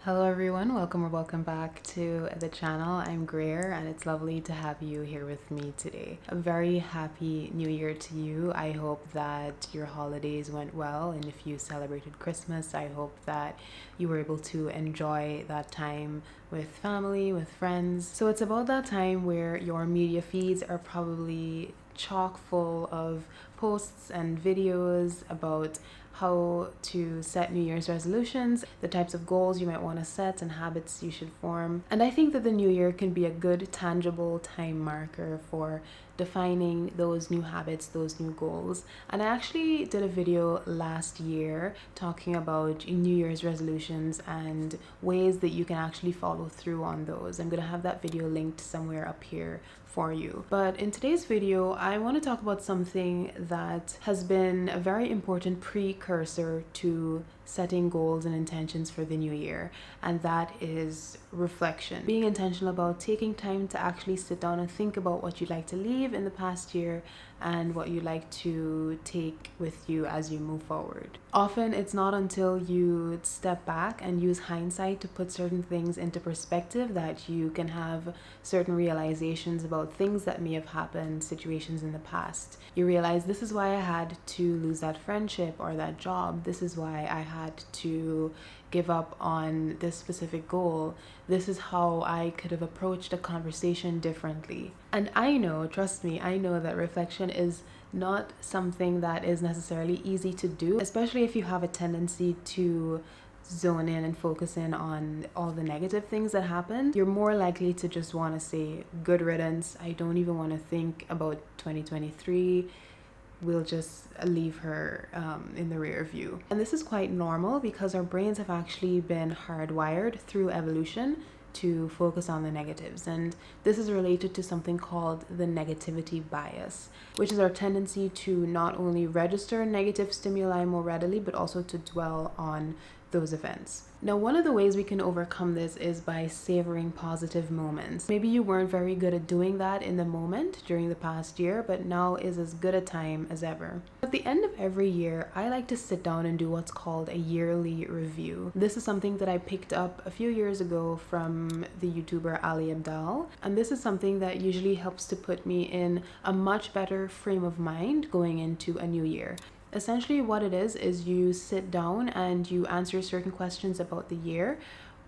Hello everyone, welcome or welcome back to the channel. I'm Greer and it's lovely to have you here with me today. A very happy new year to you. I hope that your holidays went well, and if you celebrated Christmas, I hope that you were able to enjoy that time with family, with friends. So it's about that time where your media feeds are probably chock full of posts and videos about how to set New Year's resolutions, the types of goals you might want to set, and habits you should form. And I think that the new year can be a good, tangible time marker for defining those new habits, those new goals. And I actually did a video last year talking about New Year's resolutions and ways that you can actually follow through on those. I'm going to have that video linked somewhere up here for you. But in today's video, I want to talk about something that has been a very important precursor to setting goals and intentions for the new year, and that is reflection. Being intentional about taking time to actually sit down and think about what you'd like to leave in the past year and what you'd like to take with you as you move forward. Often it's not until you step back and use hindsight to put certain things into perspective that you can have certain realizations about things that may have happened, situations in the past. You realize, this is why I had to lose that friendship or that job. This is why I had to give up on this specific goal. This is how I could have approached a conversation differently. And I know, trust me, I know that reflection is not something that is necessarily easy to do, especially if you have a tendency to zone in and focus in on all the negative things that happened. You're more likely to just want to say, good riddance, I don't even want to think about 2023. We'll just leave her in the rear view. And this is quite normal because our brains have actually been hardwired through evolution to focus on the negatives. And this is related to something called the negativity bias, which is our tendency to not only register negative stimuli more readily, but also to dwell on those events. Now, one of the ways we can overcome this is by savoring positive moments. Maybe you weren't very good at doing that in the moment during the past year, but now is as good a time as ever. At the end of every year, I like to sit down and do what's called a yearly review. This is something that I picked up a few years ago from the YouTuber Abdaal, and this is something that usually helps to put me in a much better frame of mind going into a new year. Essentially what it is you sit down and you answer certain questions about the year,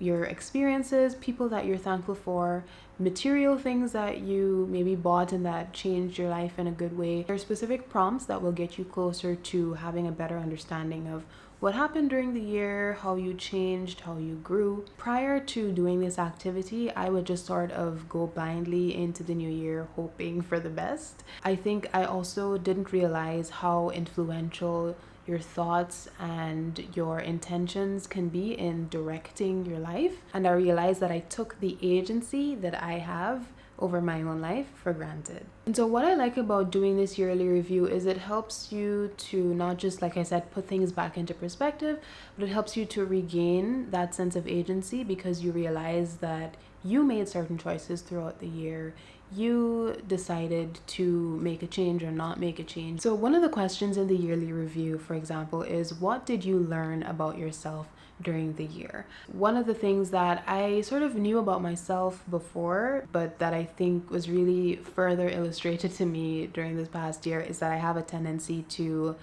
your experiences, people that you're thankful for, material things that you maybe bought and that changed your life in a good way. There are specific prompts that will get you closer to having a better understanding of what happened during the year, how you changed, how you grew. Prior to doing this activity, I would just sort of go blindly into the new year hoping for the best. I think I also didn't realize how influential your thoughts and your intentions can be in directing your life. And I realized that I took the agency that I have over my own life for granted. And so what I like about doing this yearly review is it helps you to not just, like I said, put things back into perspective, but it helps you to regain that sense of agency because you realize that you made certain choices throughout the year. You decided to make a change or not make a change. So one of the questions in the yearly review, for example, is what did you learn about yourself during the year? One of the things that I sort of knew about myself before, but that I think was really further illustrated to me during this past year, is that I have a tendency to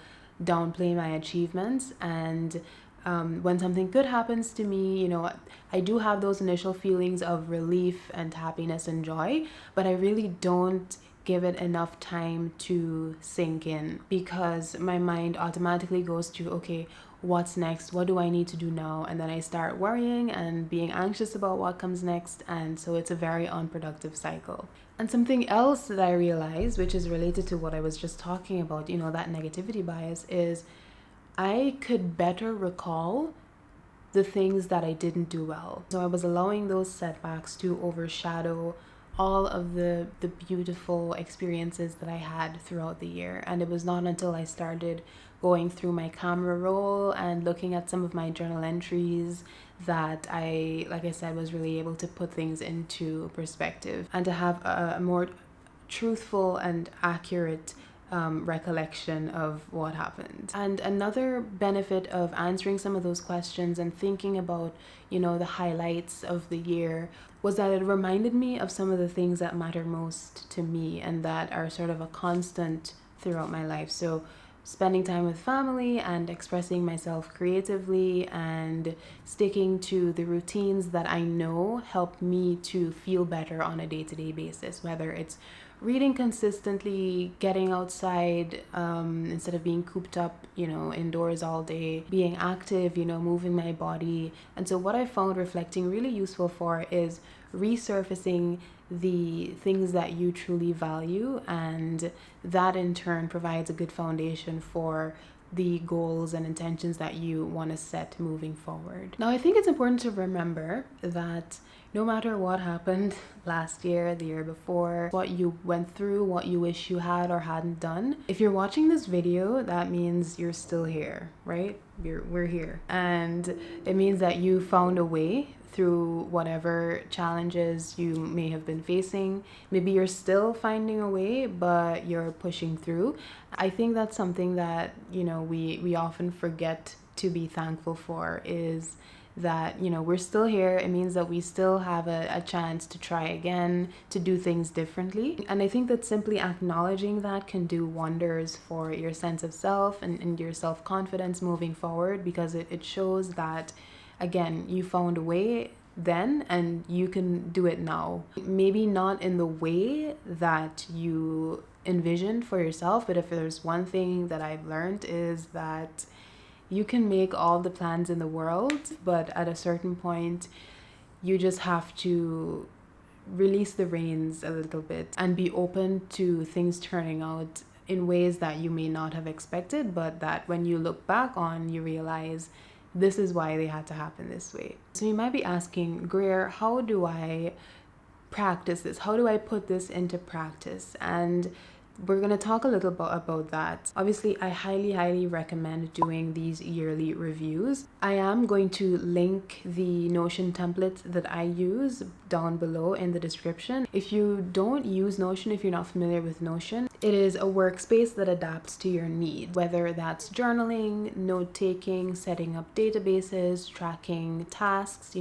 downplay my achievements. And when something good happens to me, I do have those initial feelings of relief and happiness and joy, but I really don't give it enough time to sink in because my mind automatically goes to, okay, what's next? What do I need to do now? And then I start worrying and being anxious about what comes next. And so it's a very unproductive cycle. And something else that I realized, which is related to what I was just talking about, that negativity bias, is I could better recall the things that I didn't do well. So I was allowing those setbacks to overshadow all of the beautiful experiences that I had throughout the year. And it was not until I started going through my camera roll and looking at some of my journal entries that I, like I said, was really able to put things into perspective and to have a more truthful and accurate recollection of what happened. And another benefit of answering some of those questions and thinking about, the highlights of the year was that it reminded me of some of the things that matter most to me and that are sort of a constant throughout my life. So spending time with family and expressing myself creatively and sticking to the routines that I know help me to feel better on a day-to-day basis, whether it's reading consistently, getting outside instead of being cooped up, indoors all day, being active, moving my body. And so what I found reflecting really useful for is resurfacing the things that you truly value, and that in turn provides a good foundation for the goals and intentions that you want to set moving forward. Now, I think it's important to remember that no matter what happened last year, the year before, what you went through, what you wish you had or hadn't done, if you're watching this video, that means you're still here, right? We're here. And it means that you found a way through whatever challenges you may have been facing. Maybe you're still finding a way, but you're pushing through. I think that's something that, we often forget to be thankful for, is that, we're still here. It means that we still have a chance to try again, to do things differently. And I think that simply acknowledging that can do wonders for your sense of self and your self-confidence moving forward, because it shows that, again, you found a way then and you can do it now. Maybe not in the way that you envisioned for yourself, but if there's one thing that I've learned is that you can make all the plans in the world, but at a certain point, you just have to release the reins a little bit and be open to things turning out in ways that you may not have expected, but that when you look back on, you realize this is why they had to happen this way. So you might be asking, Greer, how do I practice this? How do I put this into practice? And we're going to talk a little bit about that. Obviously, I highly recommend doing these yearly reviews. I am going to link the Notion template that I use down below in the description. If you don't use Notion, if you're not familiar with Notion, it is a workspace that adapts to your needs, whether that's journaling, note-taking, setting up databases, tracking tasks,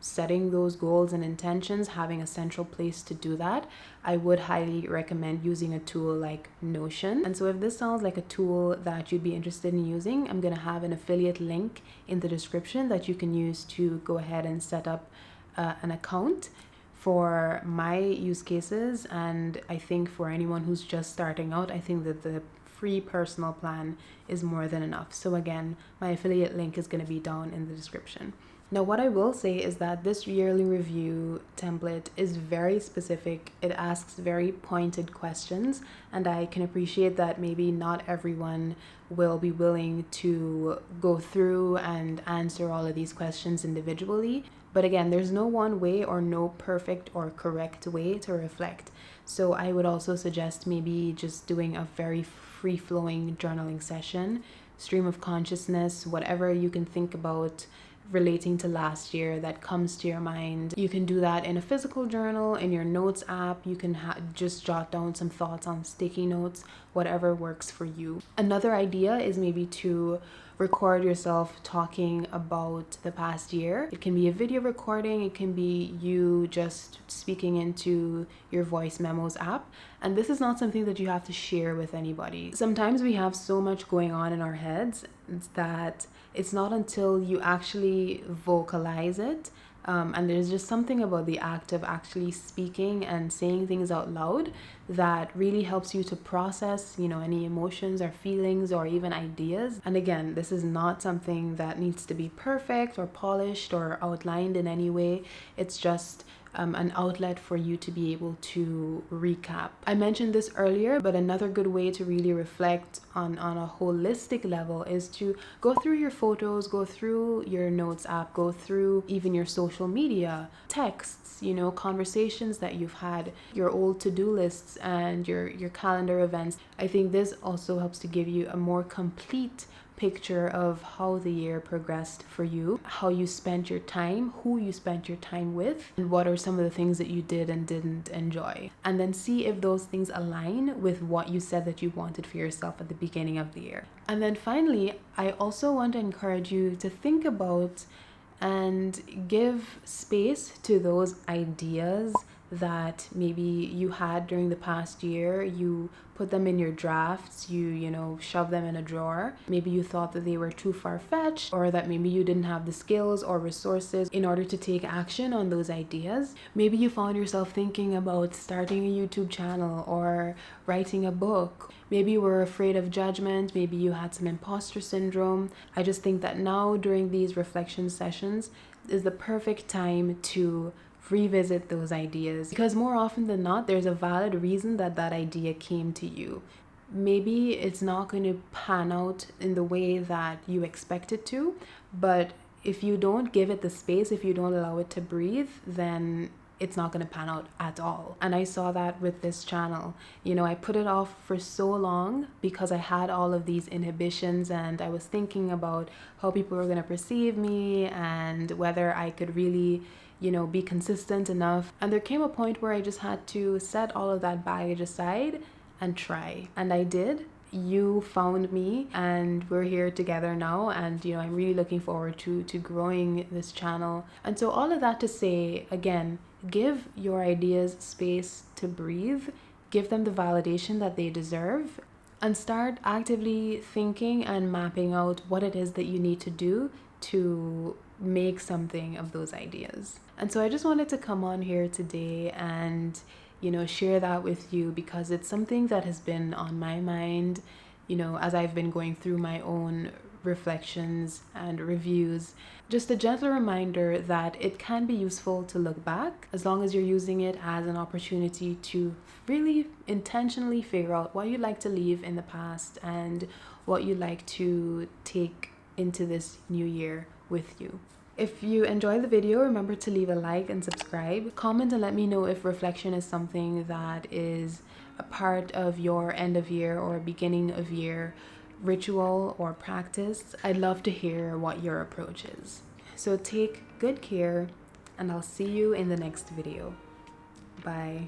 setting those goals and intentions, having a central place to do that. I would highly recommend using a tool like Notion. And so if this sounds like a tool that you'd be interested in using, I'm going to have an affiliate link in the description that you can use to go ahead and set up an account for my use cases. And I think for anyone who's just starting out, I think that the free personal plan is more than enough. So again, my affiliate link is going to be down in the description. Now, what I will say is that this yearly review template is very specific. It asks very pointed questions, and I can appreciate that maybe not everyone will be willing to go through and answer all of these questions individually. But again, there's no one way or no perfect or correct way to reflect. So I would also suggest maybe just doing a very free-flowing journaling session, stream of consciousness, whatever you can think about relating to last year that comes to your mind. You can do that in a physical journal, in your notes app. You can just jot down some thoughts on sticky notes, whatever works for you. Another idea is maybe to record yourself talking about the past year. It can be a video recording, it can be you just speaking into your voice memos app. And this is not something that you have to share with anybody. Sometimes we have so much going on in our heads that it's not until you actually vocalize it, and there's just something about the act of actually speaking and saying things out loud that really helps you to process, any emotions or feelings or even ideas. And again, this is not something that needs to be perfect or polished or outlined in any way. It's just an outlet for you to be able to recap. I mentioned this earlier, but another good way to really reflect on a holistic level is to go through your photos, go through your notes app, go through even your social media, texts, conversations that you've had, your old to-do lists and your calendar events. I think this also helps to give you a more complete picture of how the year progressed for you, how you spent your time, who you spent your time with, and what are some of the things that you did and didn't enjoy. And then see if those things align with what you said that you wanted for yourself at the beginning of the year. And then finally, I also want to encourage you to think about and give space to those ideas that maybe you had during the past year. You put them in your drafts, you know, shove them in a drawer. Maybe you thought that they were too far-fetched, or that maybe you didn't have the skills or resources in order to take action on those ideas. Maybe you found yourself thinking about starting a YouTube channel or writing a book. Maybe you were afraid of judgment. Maybe you had some imposter syndrome. I just think that now, during these reflection sessions, is the perfect time to revisit those ideas, because more often than not, there's a valid reason that that idea came to you. Maybe it's not going to pan out in the way that you expect it to, but if you don't give it the space, if you don't allow it to breathe, then it's not going to pan out at all. And I saw that with this channel. You know, I put it off for so long because I had all of these inhibitions, and I was thinking about how people were going to perceive me and whether I could really, you know, be consistent enough. And there came a point where I just had to set all of that baggage aside and try. And I did. You found me, and we're here together now, and you know, I'm really looking forward to growing this channel. And so all of that to say, again, give your ideas space to breathe, give them the validation that they deserve, and start actively thinking and mapping out what it is that you need to do to make something of those ideas. And so I just wanted to come on here today and, you know, share that with you, because it's something that has been on my mind, you know, as I've been going through my own reflections and reviews. Just a gentle reminder that it can be useful to look back, as long as you're using it as an opportunity to really intentionally figure out what you'd like to leave in the past and what you'd like to take into this new year with you. If you enjoyed the video, remember to leave a like and subscribe. Comment and let me know if reflection is something that is a part of your end of year or beginning of year ritual or practice. I'd love to hear what your approach is. So take good care, and I'll see you in the next video. Bye.